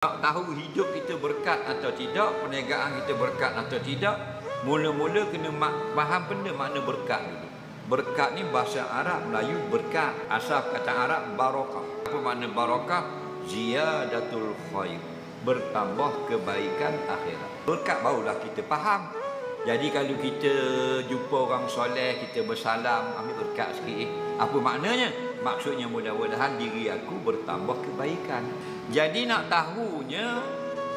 Nak tahu hidup kita berkat atau tidak, perniagaan kita berkat atau tidak, mula-mula kena faham benda makna berkat dulu. Berkat ni bahasa Arab, Melayu berkat. Asal kata Arab barakah. Apa makna barakah? Ziyadatul khair, bertambah kebaikan akhirat. Berkat barulah kita faham. Jadi kalau kita jumpa orang soleh, kita bersalam, ambil berkat sikit. Apa maknanya? Maksudnya mudah-mudahan diri aku bertambah kebaikan. Jadi nak tahunya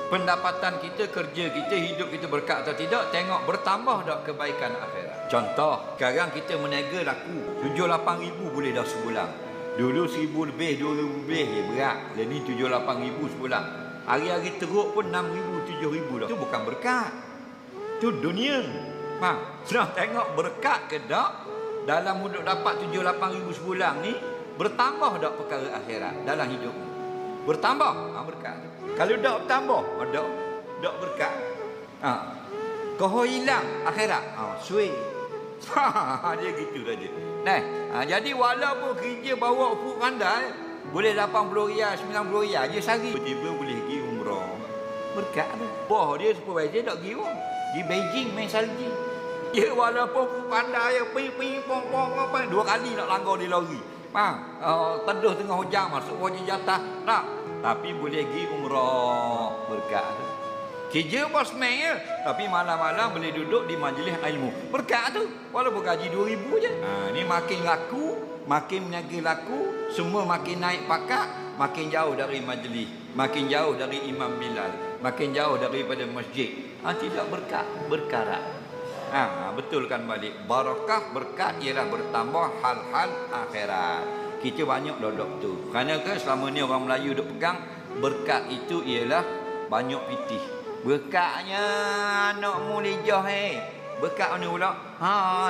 pendapatan kita, kerja kita, hidup kita berkat atau tidak, tengok bertambah tak kebaikan akhirat. Contoh, sekarang kita meniaga laku 7-8 ribu boleh dah sebulan. Dulu 1,000 lebih, 2,000 lebih je berat. Dan ni 7-8 ribu sebulan. Hari-hari teruk pun 6 ribu, 7 ribu dah. Itu bukan berkat. Itu dunia. Nak tengok berkat ke tak? Dalam hidup dapat 7-8 ribu sebulan ni, bertambah tak perkara akhirat dalam hidup? Bertambah, berkat. Kalau tak bertambah, tak berkat. Kau hilang akhirat, suai. Dia gitu saja. Jadi walaupun kerja bawa fuk pandai, boleh 80 riyal, 90 riyal je sehari, tiba-tiba boleh pergi umrah. Berkat tu. Boh dia supervisor tak pergi pun. Di Beijing main salji. Dia walaupun pandai pergi pong-pong apa, 2 kali nak langgar di lori. Teduh tengah hujan masuk wajah jatah tak, tapi boleh pergi umrah. Berkat tu. Kerja bos main tapi malam-malam boleh duduk di majlis ilmu. Berkat tu. Walaupun gaji 2,000 je. Ni makin laku, makin meniaga laku, semua makin naik pakat, makin jauh dari majlis, makin jauh dari Imam Bilal, makin jauh daripada masjid. Tidak berkat, berkarat. Betulkan balik. Barakah berkat ialah bertambah hal-hal akhirat. Kita banyak duduk tu. Kerana selama ni orang Melayu duk pegang berkat itu ialah banyak pitih. Berkatnya anak mulijah berkat mana pula?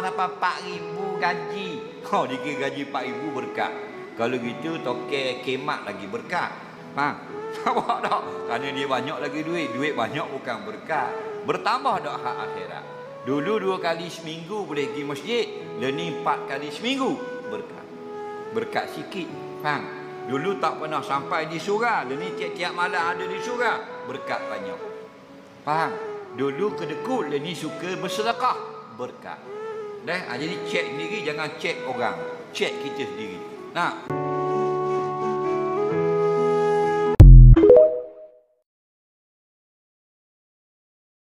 Dapat 4,000 gaji. Dikira gaji 4,000 berkat. Kalau gitu toke kemat lagi berkat. Nampak tak? Kerana dia banyak lagi duit. Duit banyak bukan berkat. Bertambah tak hak akhirat. Dulu 2 kali seminggu boleh pergi masjid. Ni 4 kali seminggu. Berkat. Berkat sikit. Dulu tak pernah sampai di surau. Ni tiap-tiap malam ada di surau. Berkat banyak. Faham? Dulu kedekut. Ni suka bersedekah. Berkat. Jadi cek sendiri. Jangan cek orang. Cek kita sendiri.